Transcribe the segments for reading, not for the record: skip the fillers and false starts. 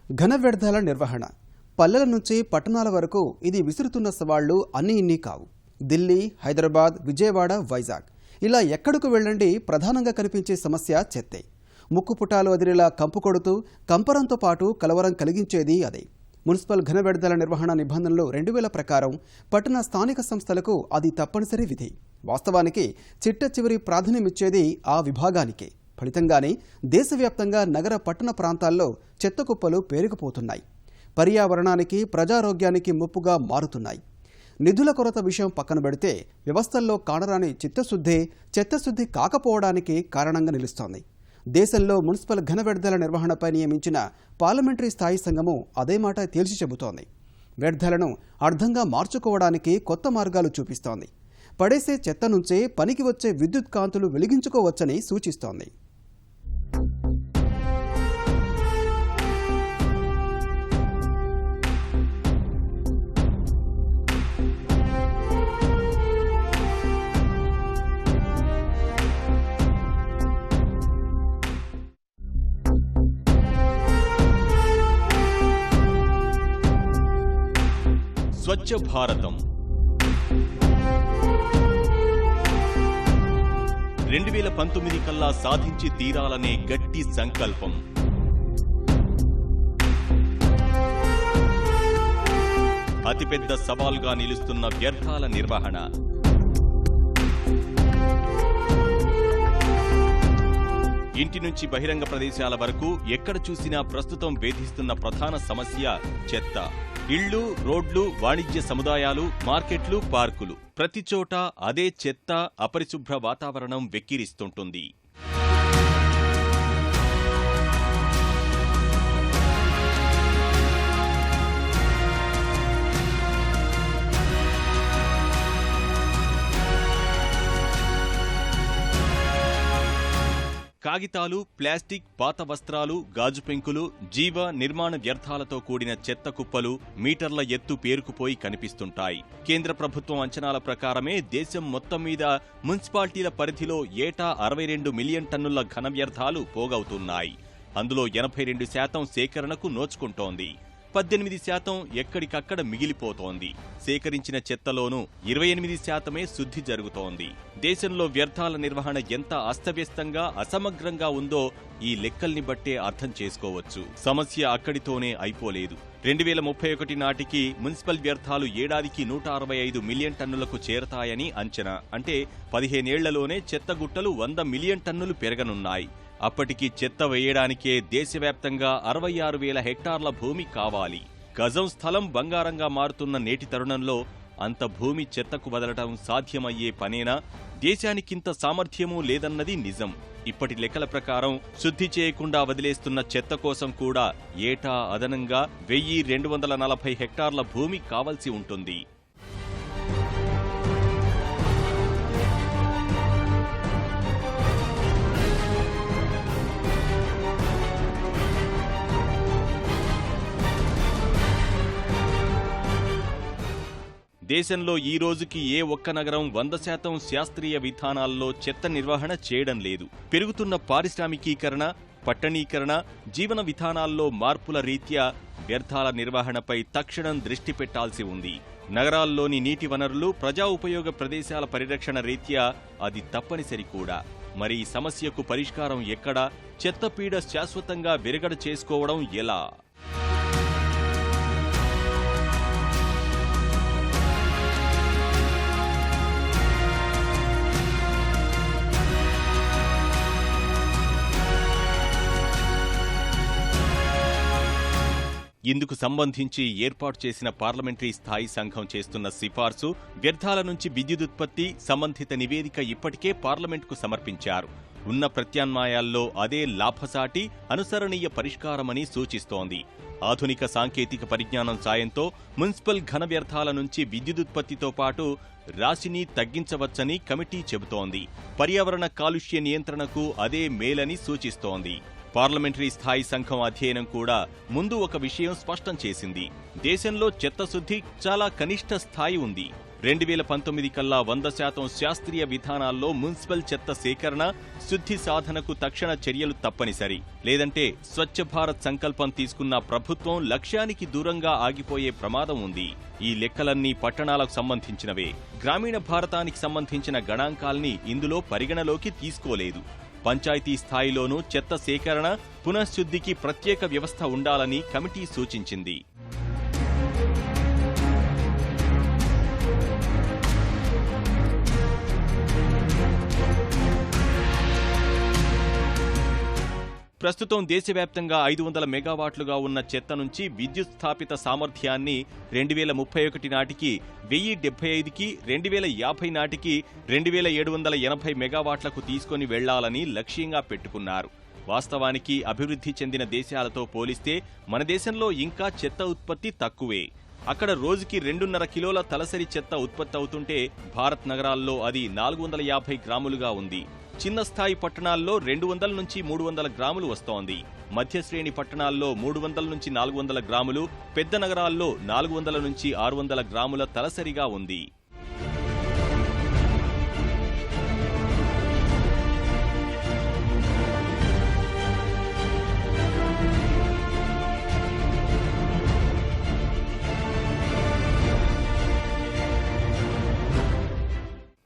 ఘన వ్యర్థాల నిర్వహణ పల్లెల నుంచి పట్టణాల వరకు ఇది విసురుతున్న సవాళ్లు అన్నీ ఇన్ని కావు. ఢిల్లీ, హైదరాబాద్, విజయవాడ, వైజాగ్ ఇలా ఎక్కడకు వెళ్ళండి ప్రధానంగా కనిపించే సమస్య చెత్తే. ముక్కుపుటాలు వదిలేలా కంపు కొడుతూ కంపరంతో పాటు కలవరం కలిగించేది అదే. మున్సిపల్ ఘన వ్యర్థాల నిర్వహణ నిబంధనలు 2000 ప్రకారం పట్టణ స్థానిక సంస్థలకు అది తప్పనిసరి విధి. వాస్తవానికి చిట్ట చివరి ప్రాధాన్యమిచ్చేది ఆ విభాగానికే. ఫలితంగానే దేశవ్యాప్తంగా నగర పట్టణ ప్రాంతాల్లో చెత్త కుప్పలు పేరుకుపోతున్నాయి. పర్యావరణానికి, ప్రజారోగ్యానికి ముప్పుగా మారుతున్నాయి. నిధుల కొరత విషయం పక్కన పెడితే వ్యవస్థల్లో కానరాని చిత్తశుద్ధి కాకపోవడానికి కారణంగా నిలుస్తోంది. దేశంలో మున్సిపల్ ఘన వ్యర్థాల నిర్వహణపై నియమించిన పార్లమెంటరీ స్థాయి సంఘము అదే మాట తేల్చి చెబుతోంది. వ్యర్థాలను అర్థంగా మార్చుకోవడానికి కొత్త మార్గాలు చూపిస్తోంది. పడేసే చెత్త నుంచే పనికి వచ్చే విద్యుత్ కాంతులు వెలిగించుకోవచ్చని సూచిస్తోంది. స్వచ్ఛ భారతం 2019 కల్లా సాధించి తీరాలనే గట్టి సంకల్పం. అతిపెద్ద సవాల్గా నిలుస్తున్న వ్యర్థాల నిర్వహణ. ఇంటి నుంచి బహిరంగ ప్రదేశాల వరకు ఎక్కడ చూసినా ప్రస్తుతం వేధిస్తున్న ప్రధాన సమస్య చెత్త. ఇళ్లు, రోడ్లు, వాణిజ్య సముదాయాలు, మార్కెట్లు, పార్కులు ప్రతి చోట అదే చెత్త, అపరిశుభ్ర వాతావరణం వెక్కిరిస్తుంటుంది. కాగితాలు, ప్లాస్టిక్, పాత వస్త్రాలు, గాజు పెంకులు, జీవ నిర్మాణ వ్యర్థాలతో కూడిన చెత్త కుప్పలు మీటర్ల ఎత్తు పేరుకుపోయి కనిపిస్తుంటాయి. కేంద్ర ప్రభుత్వం అంచనాల ప్రకారమే దేశం మొత్తం మీద మున్సిపాలిటీల పరిధిలో ఏటా 62 మిలియన్ టన్నుల ఘన వ్యర్థాలు పోగవుతున్నాయి. అందులో 82% సేకరణకు నోచుకుంటోంది. 18% ఎక్కడికక్కడ మిగిలిపోతోంది. సేకరించిన చెత్తలోనూ 28% శుద్ధి జరుగుతోంది. దేశంలో వ్యర్థాల నిర్వహణ ఎంత అస్తవ్యస్తంగా, అసమగ్రంగా ఉందో ఈ లెక్కల్ని బట్టే అర్థం చేసుకోవచ్చు. సమస్య అక్కడితోనే అయిపోలేదు. 2031 నాటికి మున్సిపల్ వ్యర్థాలు ఏడాదికి 165 మిలియన్ టన్నులకు చేరతాయని అంచనా. అంటే 15 ఏళ్లలోనే చెత్తగుట్టలు 100 మిలియన్ టన్నులు పెరగనున్నాయి. అప్పటికి చెత్త వేయడానికే దేశవ్యాప్తంగా 66,000 హెక్టార్ల భూమి కావాలి. గజం స్థలం బంగారంగా మారుతున్న నేటి తరుణంలో అంత భూమి చెత్తకు వదలటం సాధ్యమయ్యే పనేనా? దేశానికింత సామర్థ్యమూ లేదన్నది నిజం. ఇప్పటి లెక్కల ప్రకారం శుద్ధి చేయకుండా వదిలేస్తున్న చెత్త కోసం కూడా ఏటా అదనంగా 1240 హెక్టార్ల భూమి కావలసి ఉంటుంది. దేశంలో ఈ రోజుకి ఏ ఒక్క నగరం 100% శాస్త్రీయ విధానాల్లో చెత్త నిర్వహణ చేయడం లేదు. పెరుగుతున్న పారిశ్రామికీకరణ, పట్టణీకరణ, జీవన విధానాల్లో మార్పుల రీత్యా వ్యర్థాల నిర్వహణపై తక్షణం దృష్టి పెట్టాల్సి ఉంది. నగరాల్లోని నీటి వనరులు, ప్రజా ఉపయోగ ప్రదేశాల పరిరక్షణ రీత్యా అది తప్పనిసరి కూడా. మరి ఈ సమస్యకు పరిష్కారం ఎక్కడ? చెత్తపీడ శాశ్వతంగా విరగడ చేసుకోవడం ఎలా? ఇందుకు సంబంధించి ఏర్పాటు చేసిన పార్లమెంటరీ స్థాయి సంఘం చేస్తున్న సిఫార్సు, వ్యర్థాల నుంచి విద్యుదుత్పత్తి సంబంధిత నివేదిక ఇప్పటికే పార్లమెంటుకు సమర్పించారు. ఉన్న ప్రత్యామ్నాయాల్లో అదే లాభసాటి, అనుసరణీయ పరిష్కారమని సూచిస్తోంది. ఆధునిక సాంకేతిక పరిజ్ఞానం సాయంతో మున్సిపల్ ఘన వ్యర్థాల నుంచి విద్యుదుత్పత్తితో పాటు రాశిని తగ్గించవచ్చని కమిటీ చెబుతోంది. పర్యావరణ కాలుష్య నియంత్రణకు అదే మేలని సూచిస్తోంది. పార్లమెంటరీ స్థాయి సంఘం అధ్యయనం కూడా ముందు ఒక విషయం స్పష్టం చేసింది. దేశంలో చెత్తశుద్ధి చాలా కనిష్ట స్థాయి ఉంది. 2019 కల్లా 100% శాస్త్రీయ విధానాల్లో మున్సిపల్ చెత్త సేకరణ, శుద్ధి సాధనకు తక్షణ చర్యలు తప్పనిసరి. లేదంటే స్వచ్ఛ భారత్ సంకల్పం తీసుకున్న ప్రభుత్వం లక్ష్యానికి దూరంగా ఆగిపోయే ప్రమాదం ఉంది. ఈ లెక్కలన్నీ పట్టణాలకు సంబంధించినవే. గ్రామీణ భారతానికి సంబంధించిన గణాంకాల్ని ఇందులో పరిగణలోకి తీసుకోలేదు. పంచాయతీ స్థాయిలోనూ చెత్త సేకరణ, పునఃశుద్ధికి ప్రత్యేక వ్యవస్థ ఉండాలని కమిటీ సూచించింది. ప్రస్తుతం దేశవ్యాప్తంగా 500 మెగావాట్లుగా ఉన్న చెత్త నుంచి విద్యుత్ స్థాపిత సామర్థ్యాన్ని 2031 నాటికి 1075కి, 2050 నాటికి 2780 మెగావాట్లకు తీసుకొని వెళ్లాలని లక్ష్యంగా పెట్టుకున్నారు. వాస్తవానికి అభివృద్ధి చెందిన దేశాలతో పోలిస్తే మన దేశంలో ఇంకా చెత్త ఉత్పత్తి తక్కువే. అక్కడ రోజుకి 2.5 కిలోల తలసరి చెత్త ఉత్పత్తి అవుతుంటే భారత్ నగరాల్లో అది 450 గ్రాములుగా ఉంది. చిన్న స్థాయి పట్టణాల్లో 200 నుంచి 300 గ్రాములు వస్తోంది. మధ్యశ్రేణి పట్టణాల్లో 300 నుంచి 400 గ్రాములు, పెద్ద నగరాల్లో 400 నుంచి 600 గ్రాముల తలసరిగా ఉంది.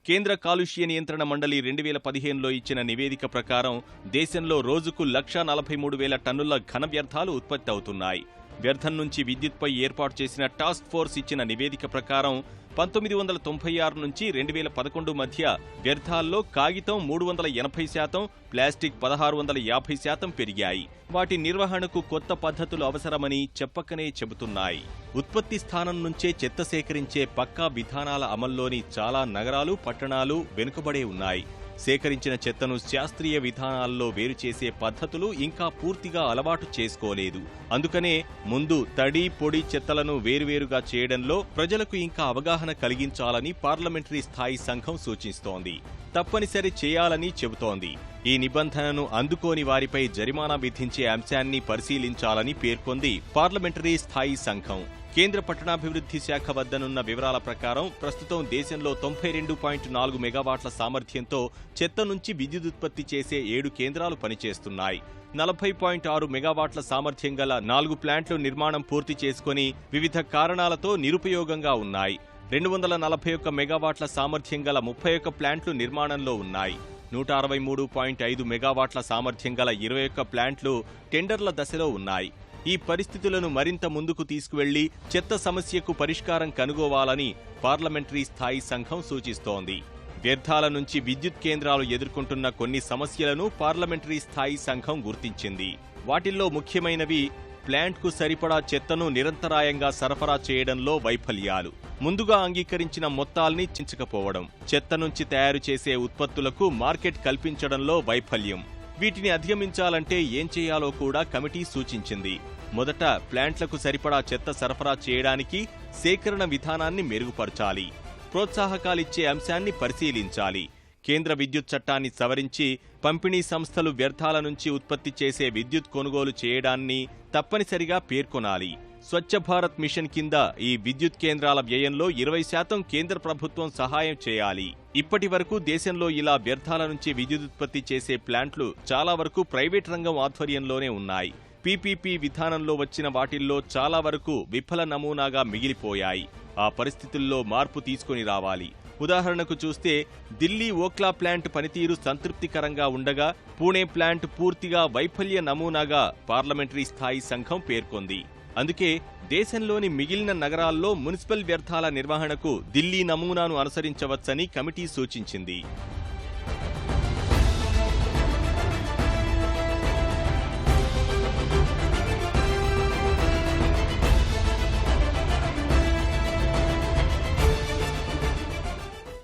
కేంద్ర కాలుష్య నియంత్రణ మండలి 2015లో ఇచ్చిన నివేదిక ప్రకారం దేశంలో రోజుకు 143,000 టన్నుల ఘన వ్యర్థాలు ఉత్పత్తి అవుతున్నాయి. వ్యర్థం నుంచి విద్యుత్పై ఏర్పాటు చేసిన టాస్క్ ఫోర్స్ ఇచ్చిన నివేదిక ప్రకారం 1996 నుంచి 2011 మధ్య వ్యర్థాల్లో కాగితం 380%, ప్లాస్టిక్ 1650% పెరిగాయి. వాటి నిర్వహణకు కొత్త పద్ధతులు అవసరమని చెప్పకనే చెబుతున్నాయి. ఉత్పత్తి స్థానం నుంచే చెత్త సేకరించే పక్కా విధానాల అమల్లోని చాలా నగరాలు, పట్టణాలు వెనుకబడే ఉన్నాయి. సేకరించిన చెత్తను శాస్త్రీయ విధానాల్లో వేరు చేసే పద్ధతులు ఇంకా పూర్తిగా అలవాటు చేసుకోలేదు. అందుకనే ముందు తడి, పొడి చెత్తలను వేరువేరుగా చేయడంలో ప్రజలకు ఇంకా అవగాహన కలిగించాలని పార్లమెంటరీ స్థాయి సంఘం సూచిస్తోంది. తప్పనిసరి చేయాలని చెబుతోంది. ఈ నిబంధనను అందుకోని వారిపై జరిమానా విధించే అంశాన్ని పరిశీలించాలని పేర్కొంది పార్లమెంటరీ స్థాయి సంఘం. కేంద్ర పట్టణాభివృద్ధి శాఖ వద్దనున్న వివరాల ప్రకారం ప్రస్తుతం దేశంలో 92.4 మెగావాట్ల సామర్థ్యంతో చెత్త నుంచి విద్యుదుత్పత్తి చేసే 7 కేంద్రాలు పనిచేస్తున్నాయి. 40.6 మెగావాట్ల సామర్థ్యం గల 4 ప్లాంట్లు నిర్మాణం పూర్తి చేసుకుని వివిధ కారణాలతో నిరుపయోగంగా ఉన్నాయి. 241 మెగావాట్ల సామర్థ్యం గల 31 ప్లాంట్లు నిర్మాణంలో ఉన్నాయి. 163.5 మెగావాట్ల సామర్థ్యం గల 21 ప్లాంట్లు టెండర్ల దశలో ఉన్నాయి. ఈ పరిస్థితులను మరింత ముందుకు తీసుకువెళ్లి చెత్త సమస్యకు పరిష్కారం కనుగోవాలని పార్లమెంటరీ స్థాయి సంఘం సూచిస్తోంది. వ్యర్థాల నుంచి విద్యుత్ కేంద్రాలు ఎదుర్కొంటున్న కొన్ని సమస్యలను పార్లమెంటరీ స్థాయి సంఘం గుర్తించింది. వాటిల్లో ముఖ్యమైనవి ప్లాంట్కు సరిపడా చెత్తను నిరంతరాయంగా సరఫరా చేయడంలో వైఫల్యాలు, ముందుగా అంగీకరించిన మొత్తాల్ని చించకపోవడం, చెత్త నుంచి తయారు చేసే ఉత్పత్తులకు మార్కెట్ కల్పించడంలో వైఫల్యం. వీటిని అధిగమించాలంటే ఏం చేయాలో కూడా కమిటీ సూచించింది. మొదట ప్లాంట్లకు సరిపడా చెత్త సరఫరా చేయడానికి సేకరణ విధానాన్ని మెరుగుపరచాలి. ప్రోత్సాహకాలిచ్చే అంశాన్ని పరిశీలించాలి. కేంద్ర విద్యుత్ చట్టాన్ని సవరించి పంపిణీ సంస్థలు వ్యర్థాల నుంచి ఉత్పత్తి చేసే విద్యుత్ కొనుగోలు చేయడాన్ని తప్పనిసరిగా పేర్కొనాలి. స్వచ్ఛ భారత్ మిషన్ కింద ఈ విద్యుత్ కేంద్రాల వ్యయంలో 20% కేంద్ర ప్రభుత్వం సహాయం చేయాలి. ఇప్పటి వరకు దేశంలో ఇలా వ్యర్థాల నుంచి విద్యుదుత్పత్తి చేసే ప్లాంట్లు చాలా వరకు ప్రైవేట్ రంగం ఆధ్వర్యంలోనే ఉన్నాయి. పీపీపీ విధానంలో వచ్చిన వాటిల్లో చాలా వరకు విఫల నమూనాగా మిగిలిపోయాయి. ఆ పరిస్థితుల్లో మార్పు తీసుకుని రావాలి. ఉదాహరణకు చూస్తే ఢిల్లీ ఓక్లా ప్లాంట్ పనితీరు సంతృప్తికరంగా ఉండగా పూణే ప్లాంట్ పూర్తిగా వైఫల్య నమూనాగా పార్లమెంటరీ స్థాయి సంఘం పేర్కొంది. అందుకే దేశంలోని మిగిలిన నగరాల్లో మున్సిపల్ వ్యర్థాల నిర్వహణకు ఢిల్లీ నమూనాను అనుసరించవచ్చని కమిటీ సూచించింది.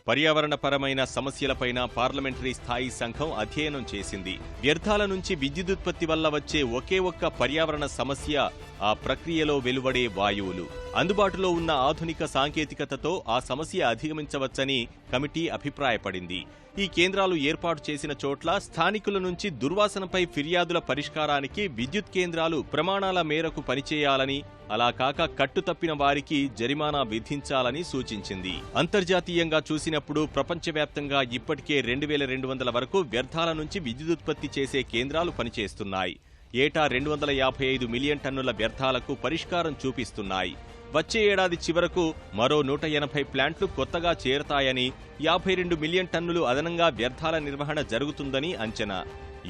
పర్యావరణపరమైన సమస్యలపైన పార్లమెంటరీ స్థాయి సంఘం అధ్యయనం చేసింది. వ్యర్థాల నుంచి విద్యుదుత్పత్తి వల్ల వచ్చే ఒకే ఒక్క పర్యావరణ సమస్య ఆ ప్రక్రియలో వెలువడే వాయువులు. అందుబాటులో ఉన్న ఆధునిక సాంకేతికతతో ఆ సమస్య అధిగమించవచ్చని కమిటీ అభిప్రాయపడింది. ఈ కేంద్రాలు ఏర్పాటు చేసిన చోట్ల స్థానికుల నుంచి దుర్వాసనపై ఫిర్యాదుల పరిష్కారానికి విద్యుత్ కేంద్రాలు ప్రమాణాల మేరకు పనిచేయాలని, అలా కాక కట్టుతప్పిన వారికి జరిమానా విధించాలని సూచించింది. అంతర్జాతీయంగా చూసినప్పుడు ప్రపంచవ్యాప్తంగా ఇప్పటికే 2200 వరకు వ్యర్థాల నుంచి విద్యుదుత్పత్తి చేసే కేంద్రాలు పనిచేస్తున్నాయి. ఏటా 255 మిలియన్ టన్నుల వ్యర్థాలకు పరిష్కారం చూపిస్తున్నాయి. వచ్చే ఏడాది చివరకు మరో 180 ప్లాంట్లు కొత్తగా చేరతాయని, 52 మిలియన్ టన్నులు అదనంగా వ్యర్థాల నిర్వహణ జరుగుతుందని అంచనా.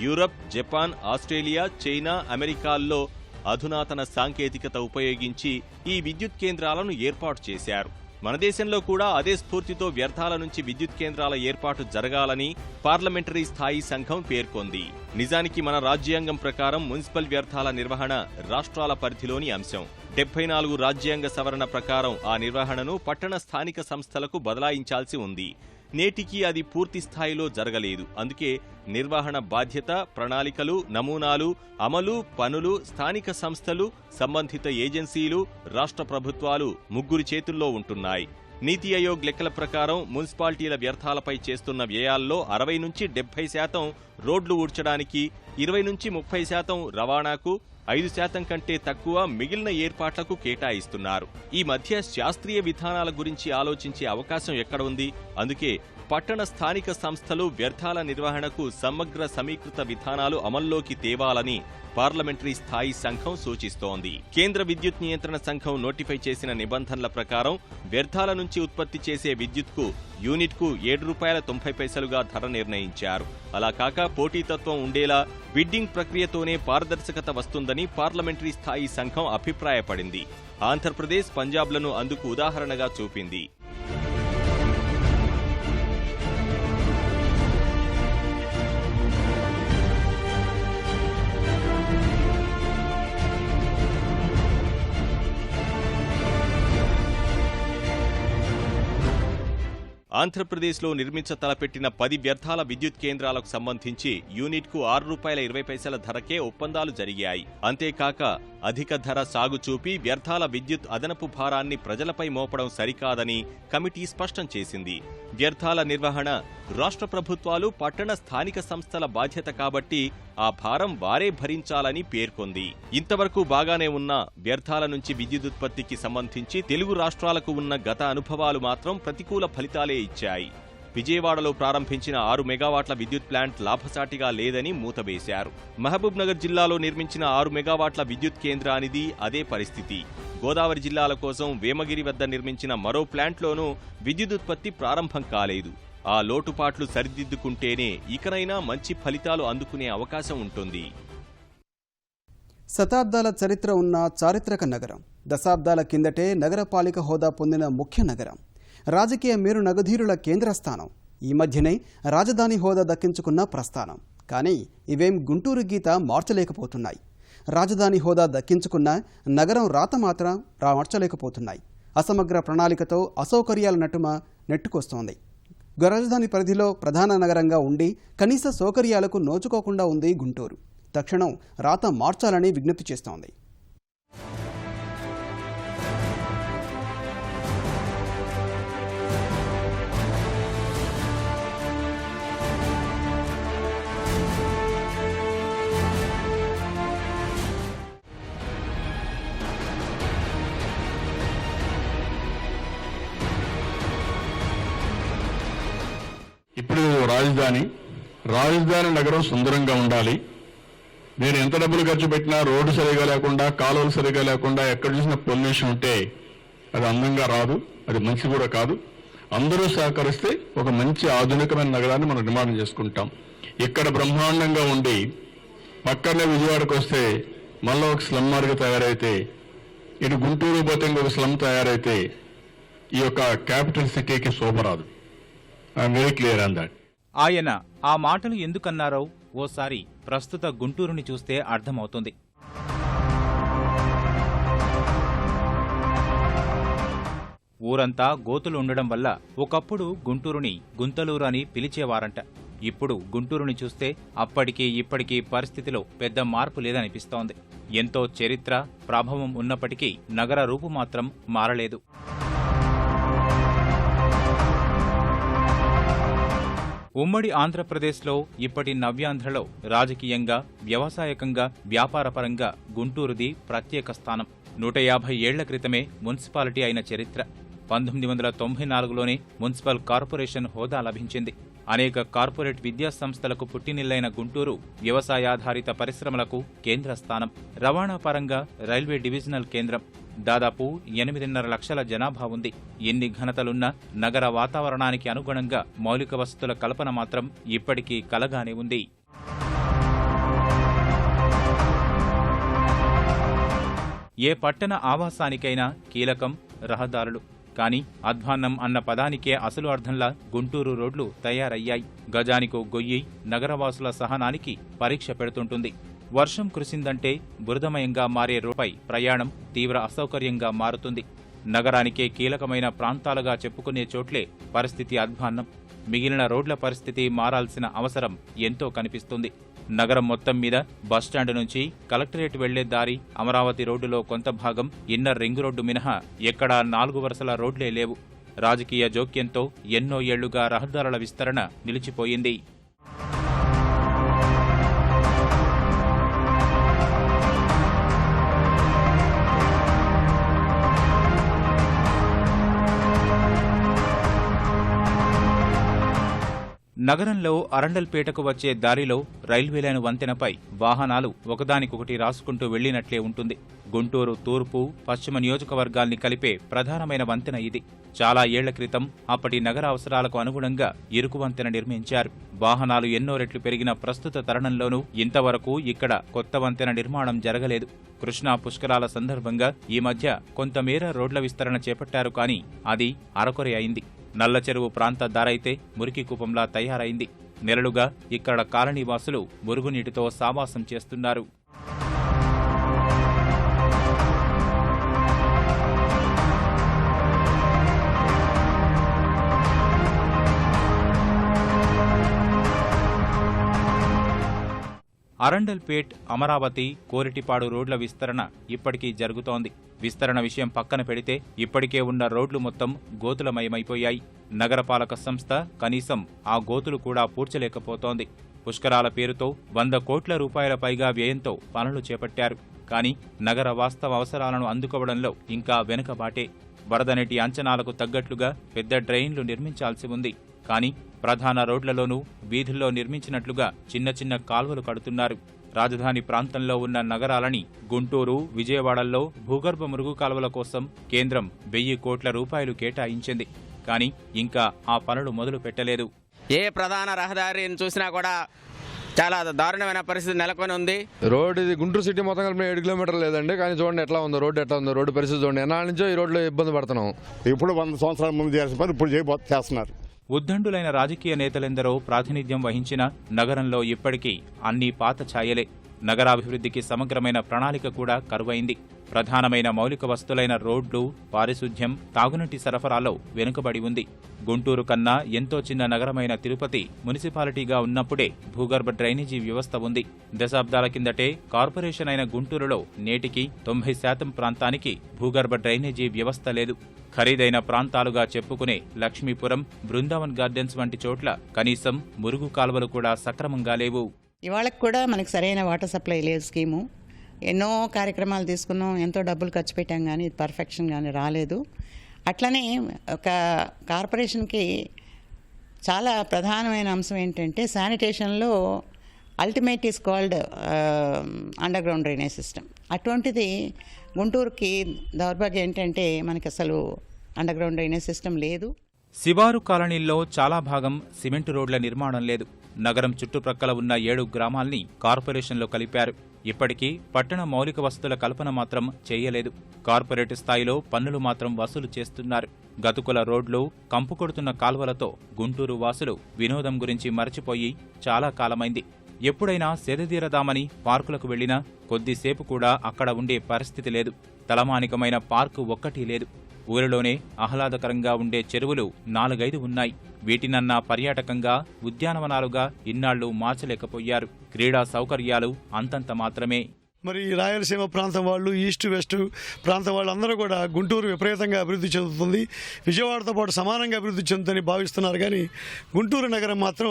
యూరప్, జపాన్, ఆస్ట్రేలియా, చైనా, అమెరికాల్లో అధునాతన సాంకేతికత ఉపయోగించి ఈ విద్యుత్ కేంద్రాలను ఏర్పాటు చేశారు. మన దేశంలో కూడా అదే స్ఫూర్తితో వ్యర్థాల నుంచి విద్యుత్ కేంద్రాల ఏర్పాటు జరగాలని పార్లమెంటరీ స్థాయి సంఘం పేర్కొంది. నిజానికి మన రాజ్యాంగం ప్రకారం మున్సిపల్ వ్యర్థాల నిర్వహణ రాష్ట్రాల పరిధిలోని అంశం. 74 రాజ్యాంగ సవరణ ప్రకారం ఆ నిర్వహణను పట్టణ స్థానిక సంస్థలకు బదలాయించాల్సి ఉంది. నేటికి అది పూర్తి స్థాయిలో జరగలేదు. అందుకే నిర్వహణ బాధ్యత, ప్రణాళికలు, నమూనాలు, అమలు, పనులు స్థానిక సంస్థలు, సంబంధిత ఏజెన్సీలు, రాష్ట్ర ప్రభుత్వాలు ముగ్గురి చేతుల్లో ఉంటున్నాయి. నీతి ఆయోగ్ లెక్కల ప్రకారం మున్సిపాలిటీల వ్యర్థాలపై చేస్తున్న వ్యయాల్లో 60 నుంచి 70% రోడ్లు ఊడ్చడానికి, 20 నుంచి 30% రవాణాకు, 5% కంటే తక్కువ మిగిలిన ఏర్పాట్లకు కేటాయిస్తున్నారు. ఈ మధ్య శాస్త్రీయ విధానాల గురించి ఆలోచించే అవకాశం ఎక్కడ ఉంది? అందుకే పట్టణ స్థానిక సంస్థలు వ్యర్థాల నిర్వహణకు సమగ్ర సమీకృత విధానాలు అమల్లోకి తేవాలని పార్లమెంటరీ స్థాయి సంఘం సూచిస్తోంది. కేంద్ర విద్యుత్ నియంత్రణ సంఘం నోటిఫై చేసిన నిబంధనల ప్రకారం వ్యర్థాల నుంచి ఉత్పత్తి చేసే విద్యుత్కు యూనిట్కు ₹7.90గా ధర నిర్ణయించారు. అలా కాక పోటీతత్వం ఉండేలా బిడ్డింగ్ ప్రక్రియతోనే పారదర్శకత వస్తుందని పార్లమెంటరీ స్థాయి సంఘం అభిప్రాయపడింది. ఆంధ్రప్రదేశ్, పంజాబ్లను అందుకు ఉదాహరణగా చూపింది. ఆంధ్రప్రదేశ్లో నిర్మించ తలపెట్టిన 10 వ్యర్థాల విద్యుత్ కేంద్రాలకు సంబంధించి యూనిట్కు ₹6.20 ధరకే ఒప్పందాలు జరిగాయి. అంతేకాక అధిక ధర సాగు చూపి వ్యర్థాల విద్యుత్ అదనపు భారాన్ని ప్రజలపై మోపడం సరికాదని కమిటీ స్పష్టం చేసింది. వ్యర్థాల నిర్వహణ రాష్ట్ర ప్రభుత్వాలు, పట్టణ స్థానిక సంస్థల బాధ్యత కాబట్టి ఆ భారం వారే భరించాలని పేర్కొంది. ఇంతవరకు బాగానే ఉన్న వ్యర్థాల నుంచి విద్యుదుత్పత్తికి సంబంధించి తెలుగు రాష్ట్రాలకు ఉన్న గత అనుభవాలు మాత్రం ప్రతికూల ఫలితాలే ఇచ్చాయి. విజయవాడలో ప్రారంభించిన 6 మెగావాట్ల విద్యుత్ ప్లాంట్ లాభసాటిగా లేదని మూతవేశారు. మహబూబ్ నగర్ జిల్లాలో నిర్మించిన 6 మెగావాట్ల విద్యుత్ కేంద్రానిది అదే పరిస్థితి. గోదావరి జిల్లాల కోసం వేమగిరి వద్ద నిర్మించిన మరో ప్లాంట్లోనూ విద్యుదుత్పత్తి ప్రారంభం కాలేదు. ఆ లోటుపాట్లు సరిదిద్దుకుంటేనే ఇకనైనా మంచి ఫలితాలు అందుకునే అవకాశం ఉంటుంది. శతాబ్దాల చరిత్ర ఉన్న చారిత్రక నగరం, దశాబ్దాల కిందటే నగరపాలిక హోదా పొందిన ముఖ్య నగరం, రాజకీయ మేరు నగధీరుల కేంద్రస్థానం, ఈ మధ్యనే రాజధాని హోదా దక్కించుకున్న ప్రస్థానం. కానీ ఇవేం గుంటూరు గీత మార్చలేకపోతున్నాయి. రాజధాని హోదా దక్కించుకున్న నగరం రాత మాత్రం మార్చలేకపోతున్నాయి. అసమగ్ర ప్రణాళికతో అసౌకర్యాల నటుమ నెట్టుకొస్తోంది. రాజధాని పరిధిలో ప్రధాన నగరంగా ఉండి కనీస సౌకర్యాలకు నోచుకోకుండా ఉంది గుంటూరు. తక్షణం రాత మార్చాలని విజ్ఞప్తి చేస్తోంది. ఇప్పుడు రాజధాని నగరం సుందరంగా ఉండాలి. నేను ఎంత డబ్బులు ఖర్చు పెట్టినా రోడ్డు సరిగా లేకుండా, కాలువలు సరిగా లేకుండా, ఎక్కడ చూసిన పొల్యూషన్ ఉంటే అది అందంగా రాదు, అది మంచి కూడా కాదు. అందరూ సహకరిస్తే ఒక మంచి ఆధునికమైన నగరాన్ని మనం నిర్మాణం చేసుకుంటాం. ఇక్కడ బ్రహ్మాండంగా ఉండి పక్కనే విజయవాడకు వస్తే మళ్ళీ ఒక స్లమ్ మార్గ తయారైతే, ఇటు గుంటూరు పోతే ఇంకొక స్లమ్ తయారైతే ఈ యొక్క క్యాపిటల్ సిటీకి శోభరాదు. I'm very clear on that. ఆయన ఆ మాటలు ఎందుకన్నారో ఓసారి ప్రస్తుత గుంటూరుని చూస్తే అర్థమవుతుంది. ఊరంతా గోతులు ఉండడం వల్ల ఒకప్పుడు గుంటూరుని గుంతలూరు అని పిలిచేవారంట. ఇప్పుడు గుంటూరుని చూస్తే అప్పటికీ ఇప్పటికీ పరిస్థితిలో పెద్ద మార్పు లేదనిపిస్తోంది. ఎంతో చరిత్ర, ప్రభావం ఉన్నప్పటికీ నగర రూపు మాత్రం మారలేదు. ఉమ్మడి ఆంధ్రప్రదేశ్లో ఇప్పటి నవ్యాంధ్రలో రాజకీయంగా, వ్యవసాయకంగా, వ్యాపారపరంగా గుంటూరుది ప్రత్యేక స్థానం. 150 ఏళ్ల క్రితమే మున్సిపాలిటీ అయిన చరిత్ర. 1994లోనే మున్సిపల్ కార్పొరేషన్ హోదా లభించింది. అనేక కార్పొరేట్ విద్యా సంస్థలకు పుట్టినిల్లైన గుంటూరు వ్యవసాయాధారిత పరిశ్రమలకు కేంద్ర స్థానం. రవాణా పరంగా రైల్వే డివిజనల్ కేంద్రం. దాదాపు 8.5 లక్షల జనాభా ఉంది. ఎన్ని ఘనతలున్నా నగర వాతావరణానికి అనుగుణంగా మౌలిక వసతుల కల్పన మాత్రం ఇప్పటికీ కలగానే ఉంది. ఏ పట్టణ ఆవాసానికైనా కీలకం రహదారులు. కానీ అధ్వాన్నం అన్న పదానికే అసలు అర్థంలా గుంటూరు రోడ్లు తయారయ్యాయి. గజానికో గొయ్యి నగరవాసుల సహనానికి పరీక్ష పెడుతుంటుంది. వర్షం కురిసిందంటే బురదమయంగా మారే రోడ్డుపై ప్రయాణం తీవ్ర అసౌకర్యంగా మారుతుంది. నగరానికే కీలకమైన ప్రాంతాలుగా చెప్పుకునే చోట్లే పరిస్థితి అధ్వాన్నం. మిగిలిన రోడ్ల పరిస్థితి మారాల్సిన అవసరం ఎంతో కనిపిస్తుంది. నగరం మొత్తం మీద బస్టాండ్ నుంచి కలెక్టరేట్ వెళ్లే దారి, అమరావతి రోడ్డులో కొంత భాగం, ఇన్నర్ రింగ్ రోడ్డు మినహా ఎక్కడా 4 వరుసల రోడ్లే లేవు. రాజకీయ జోక్యంతో ఎన్నో ఏళ్లుగా రహదారుల విస్తరణ నిలిచిపోయింది. నగరంలో అరండల్పేటకు వచ్చే దారిలో రైల్వే లైన్ వంతెనపై వాహనాలు ఒకదానికొకటి రాసుకుంటూ వెళ్లినట్లే ఉంటుంది. గుంటూరు తూర్పు, పశ్చిమ నియోజకవర్గాల్ని కలిపే ప్రధానమైన వంతెన ఇది. చాలా ఏళ్ల క్రితం అప్పటి నగర అవసరాలకు అనుగుణంగా ఇరుకు వంతెన నిర్మించారు. వాహనాలు ఎన్నో రెట్లు పెరిగిన ప్రస్తుత తరుణంలోనూ ఇంతవరకు ఇక్కడ కొత్త వంతెన నిర్మాణం జరగలేదు. కృష్ణా పుష్కరాల సందర్భంగా ఈ మధ్య కొంతమేర రోడ్ల విస్తరణ చేపట్టారు. కానీ అది అరకొరే అయింది. నల్లచెరువు ప్రాంత దారైతే మురికి కూపంలా తయారైంది. నెలలుగా ఇక్కడ కాలనీవాసులు మురుగునీటితో సావాసం చేస్తున్నారు. అరండల్పేట్, అమరావతి, కోరిటిపాడు రోడ్ల విస్తరణ ఇప్పటికీ జరుగుతోంది. విస్తరణ విషయం పక్కన పెడితే ఇప్పటికే ఉన్న రోడ్లు మొత్తం గోతులమయమైపోయాయి. నగరపాలక సంస్థ కనీసం ఆ గోతులు కూడా పూడ్చలేకపోతోంది. పుష్కరాల పేరుతో 100 కోట్ల రూపాయల పైగా వ్యయంతో పనులు చేపట్టారు. కానీ నగర వాస్తవ అవసరాలను అందుకోవడంలో ఇంకా వెనుకబాటే. వరదనీటి అంచనాలకు తగ్గట్లుగా పెద్ద డ్రైన్లు నిర్మించాల్సి ఉంది. కానీ ప్రధాన రోడ్లలోనూ వీధుల్లో నిర్మించినట్లుగా చిన్న చిన్న కాల్వలు కడుతున్నారు. రాజధాని ప్రాంతంలో ఉన్న నగరాలని గుంటూరు, విజయవాడల్లో భూగర్భ మురుగు కాల్వల కోసం కేంద్రం 1000 కోట్ల రూపాయలు కేటాయించింది. కానీ ఇంకా ఆ పనులు మొదలు పెట్టలేదు. ఏ ప్రధాన రహదారిని చూసినా కూడా చాలా దారుణమైన పరిస్థితి నెలకొని ఉంది. రోడ్డు ఇది గుంటూరు సిటీ మొత్తం కలిపి 7 కిలోమీటర్లు లేదండి. కానీ చూడండి ఎట్లా ఉందో రోడ్డు, ఎట్లా ఉందో రోడ్డు పరిస్థితి చూడండి. ఎన్నాళ్ళ నుంచో ఈ రోడ్లో ఇబ్బంది పడుతున్నాం. ఇప్పుడు 100 సంవత్సరాల ముందు చేసిన పని ఇప్పుడు చేస్తున్నారు. ఉద్దండులైన రాజకీయ నేతలెందరో ప్రాతినిధ్యం వహించిన నగరంలో ఇప్పటికీ అన్నీ పాత ఛాయలే. నగరాభివృద్ధికి సమగ్రమైన ప్రణాళిక కూడా కరువైంది. ప్రధానమైన మౌలిక వస్తువులైన రోడ్లు, పారిశుధ్యం, తాగునీటి సరఫరాలో వెనుకబడి ఉంది. గుంటూరు కన్నా ఎంతో చిన్న నగరమైన తిరుపతి మున్సిపాలిటీగా ఉన్నప్పుడే భూగర్భ డ్రైనేజీ వ్యవస్థ ఉంది. దశాబ్దాల కిందటే కార్పొరేషన్ అయిన గుంటూరులో నేటికి 90% ప్రాంతానికి భూగర్భ డ్రైనేజీ వ్యవస్థ లేదు. ఖరీదైన ప్రాంతాలుగా చెప్పుకునే లక్ష్మీపురం, బృందావన్ గార్డెన్స్ వంటి చోట్ల కనీసం మురుగు కాలువలు కూడా సక్రమంగా లేవు. ఇవాళకి కూడా మనకు సరైన వాటర్ సప్లై లేదు స్కీము. ఎన్నో కార్యక్రమాలు తీసుకున్నాం, ఎంతో డబ్బులు ఖర్చు పెట్టాం, కానీ ఇది పర్ఫెక్షన్ కానీ రాలేదు. అట్లనే ఒక కార్పొరేషన్కి చాలా ప్రధానమైన అంశం ఏంటంటే శానిటేషన్లో ultimate is called underground drainage system. అటువంటిది గుంటూరుకి దౌర్భాగ్యం ఏంటంటే మనకి అసలు అండర్ గ్రౌండ్ డ్రైనేజ్ సిస్టమ్ లేదు. శివారు కాలనీల్లో చాలా భాగం సిమెంటు రోడ్ల నిర్మాణం లేదు. నగరం చుట్టుప్రక్కల ఉన్న 7 గ్రామాల్ని కార్పొరేషన్లో కలిపారు. ఇప్పటికీ పట్టణ మౌలిక వసతుల కల్పన మాత్రం చేయలేదు. కార్పొరేట్ స్థాయిలో పన్నులు మాత్రం వసూలు చేస్తున్నారు. గతుకుల రోడ్లు, కంపు కొడుతున్న కాల్వలతో గుంటూరు వాసులు వినోదం గురించి మరచిపోయి చాలా కాలమైంది. ఎప్పుడైనా సెదతీరదామని పార్కులకు వెళ్లినా కొద్దిసేపు కూడా అక్కడ ఉండే పరిస్థితి లేదు. తలమానికమైన పార్కు ఒక్కటీ లేదు. ఊరిలోనే ఆహ్లాదకరంగా ఉండే చెరువులు 4-5 ఉన్నాయి. వీటినన్నా పర్యాటకంగా, ఉద్యానవనాలుగా ఇన్నాళ్లు మార్చలేకపోయారు. క్రీడా సౌకర్యాలు అంతంత మాత్రమే. మరి రాయలసీమ ప్రాంతం వాళ్ళు, ఈస్ట్ వెస్ట్ ప్రాంతం వాళ్ళందరూ కూడా గుంటూరు విపరీతంగా అభివృద్ధి చెందుతుంది, విజయవాడతో పాటు సమానంగా అభివృద్ధి చెందుతుందని భావిస్తున్నారు. కానీ గుంటూరు నగరం మాత్రం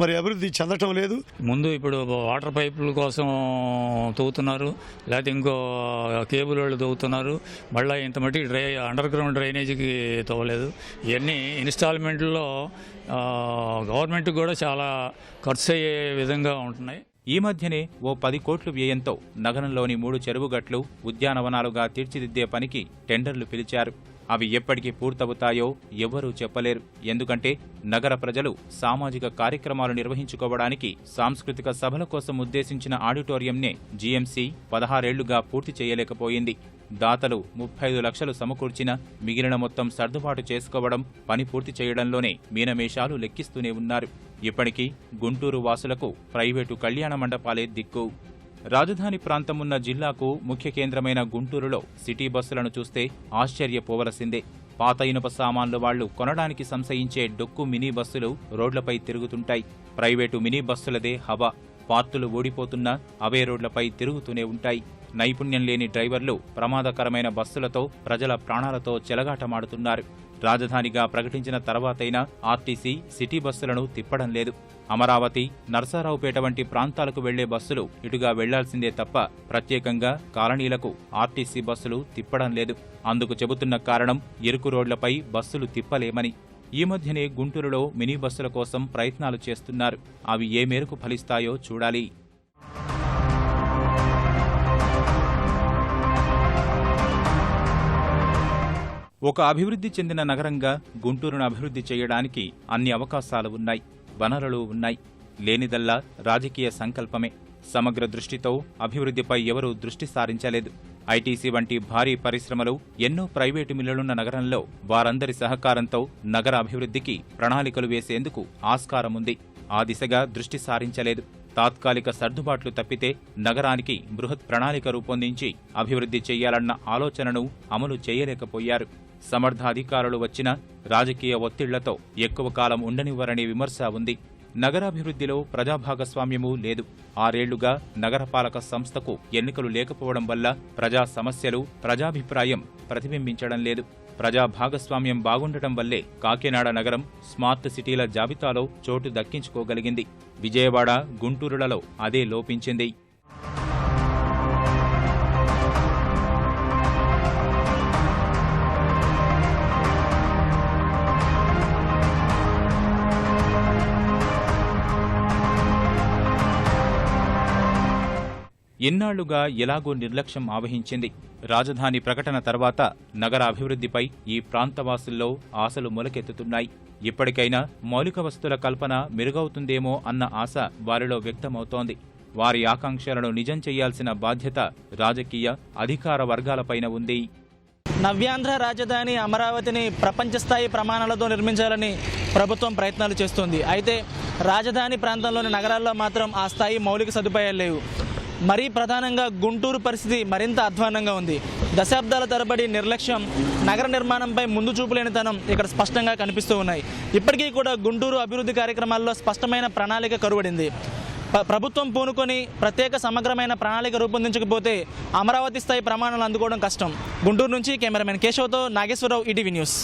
మరి అభివృద్ధి చెందటం లేదు. ముందు ఇప్పుడు వాటర్ పైపుల కోసం తవ్వుతున్నారు, లేకపోతే ఇంకో కేబుల్ వాళ్ళు తవ్వుతున్నారు. మళ్ళీ ఇంత మట్టికి అండర్ గ్రౌండ్ డ్రైనేజీకి తవ్వలేదు. ఇవన్నీ ఇన్స్టాల్మెంట్లో గవర్నమెంట్ కూడా చాలా ఖర్చు అయ్యే విధంగా ఉంటున్నాయి. ఈ మధ్యనే ఓ 10 కోట్ల వ్యయంతో నగరంలోని 3 చెరువుగట్లు ఉద్యానవనాలుగా తీర్చిదిద్దే పనికి టెండర్లు పిలిచారు. అవి ఎప్పటికి పూర్తవుతాయో ఎవ్వరూ చెప్పలేరు. ఎందుకంటే నగర ప్రజలు సామాజిక కార్యక్రమాలు నిర్వహించుకోవడానికి సాంస్కృతిక సభల కోసం ఉద్దేశించిన ఆడిటోరియంనే జీఎంసీ 16 ఏళ్లుగా పూర్తి చేయలేకపోయింది. దాతలు 35 లక్షలు సమకూర్చిన మిగిలిన మొత్తం సర్దుబాటు చేసుకోవడం, పని పూర్తి చేయడంలోనే మీనమేషాలు లెక్కిస్తూనే ఉన్నారు. ఇప్పటికీ గుంటూరు వాసులకు ప్రైవేటు కళ్యాణ మండపాలే దిక్కు. రాజధాని ప్రాంతం ఉన్న జిల్లాకు ముఖ్య కేంద్రమైన గుంటూరులో సిటీ బస్సులను చూస్తే ఆశ్చర్యపోవలసిందే. పాత ఇనుప సామాన్లు వాళ్లు కొనడానికి సంశయించే డొక్కు మినీ బస్సులు రోడ్లపై తిరుగుతుంటాయి. ప్రైవేటు మినీ బస్సులదే హవా. పార్టులు ఊడిపోతున్నా అవే రోడ్లపై తిరుగుతూనే ఉంటాయి. నైపుణ్యం లేని డ్రైవర్లు ప్రమాదకరమైన బస్సులతో ప్రజల ప్రాణాలతో చెలగాటమాడుతున్నారు. రాజధానిగా ప్రకటించిన తర్వాతైనా ఆర్టీసీ సిటీ బస్సులను తిప్పడం లేదు. అమరావతి, నర్సారావుపేట వంటి ప్రాంతాలకు వెళ్లే బస్సులు ఇటుగా వెళ్లాల్సిందే తప్ప ప్రత్యేకంగా కాలనీలకు ఆర్టీసీ బస్సులు తిప్పడం లేదు. అందుకు చెబుతున్న కారణం ఇరుకు రోడ్లపై బస్సులు తిప్పలేమని. ఈ మధ్యనే గుంటూరులో మినీ బస్సుల కోసం ప్రయత్నాలు చేస్తున్నారు. అవి ఏ మేరకు ఫలిస్తాయో చూడాలి. ఒక అభివృద్ధి చెందిన నగరంగా గుంటూరును అభివృద్ధి చేయడానికి అన్ని అవకాశాలు ఉన్నాయి, వనరులు ఉన్నాయి. లేనిదల్లా రాజకీయ సంకల్పమే. సమగ్ర దృష్టితో అభివృద్ధిపై ఎవరూ దృష్టి సారించలేదు. ఐటీసీ వంటి భారీ పరిశ్రమలు, ఎన్నో ప్రైవేటు మిల్లులున్న నగరంలో వారందరి సహకారంతో నగర అభివృద్ధికి ప్రణాళికలు వేసేందుకు ఆస్కారముంది. ఆ దిశగా దృష్టి సారించలేదు. తాత్కాలిక సర్దుబాట్లు తప్పితే నగరానికి బృహత్ ప్రణాళిక రూపొందించి అభివృద్ధి చెయ్యాలన్న ఆలోచనను అమలు చేయలేకపోయారు. సమర్థ అధికారులు వచ్చినా రాజకీయ ఒత్తిళ్లతో ఎక్కువ కాలం ఉండనివ్వరనే విమర్శ ఉంది. నగరాభివృద్ధిలో ప్రజాభాగస్వామ్యమూ లేదు. 6 ఏళ్లుగా నగరపాలక సంస్థకు ఎన్నికలు లేకపోవడం వల్ల ప్రజా సమస్యలు, ప్రజాభిప్రాయం ప్రతిబింబించడం లేదు. ప్రజా భాగస్వామ్యం బాగుండటం వల్లే కాకినాడ నగరం స్మార్ట్ సిటీల జాబితాలో చోటు దక్కించుకోగలిగింది. విజయవాడ, గుంటూరులలో అదే లోపించింది. ఇన్నాళ్లుగా ఎలాగో నిర్లక్ష్యం ఆవహించింది. రాజధాని ప్రకటన తర్వాత నగర అభివృద్ధిపై ఈ ప్రాంతవాసుల్లో ఆశలు మొలకెత్తుతున్నాయి. ఇప్పటికైనా మౌలిక వస్తుల కల్పన మెరుగవుతుందేమో అన్న ఆశ వారిలో వ్యక్తమవుతోంది. వారి ఆకాంక్షలను నిజం చేయాల్సిన బాధ్యత రాజకీయ, అధికార వర్గాలపైన ఉంది. నవ్యాంధ్ర రాజధాని అమరావతిని ప్రపంచ స్థాయి ప్రమాణాలతో నిర్మించాలని ప్రభుత్వం ప్రయత్నాలు చేస్తోంది. అయితే రాజధాని ప్రాంతంలోని నగరాల్లో మాత్రం ఆ స్థాయి మౌలిక సదుపాయాలు లేవు. మరీ ప్రధానంగా గుంటూరు పరిస్థితి మరింత అధ్వాన్నంగా ఉంది. దశాబ్దాల తరబడి నిర్లక్ష్యం, నగర నిర్మాణంపై ముందు చూపులేనితనం ఇక్కడ స్పష్టంగా కనిపిస్తూ ఉన్నాయి. ఇప్పటికీ కూడా గుంటూరు అభివృద్ధి కార్యక్రమాల్లో స్పష్టమైన ప్రణాళిక కరువడింది. ప్రభుత్వం పూనుకొని ప్రత్యేక సమగ్రమైన ప్రణాళిక రూపొందించకపోతే అమరావతి స్థాయి ప్రమాణాలు అందుకోవడం కష్టం. గుంటూరు నుంచి కెమెరామెన్ కేశవ్తో నాగేశ్వరరావు, ఈటీవీ న్యూస్.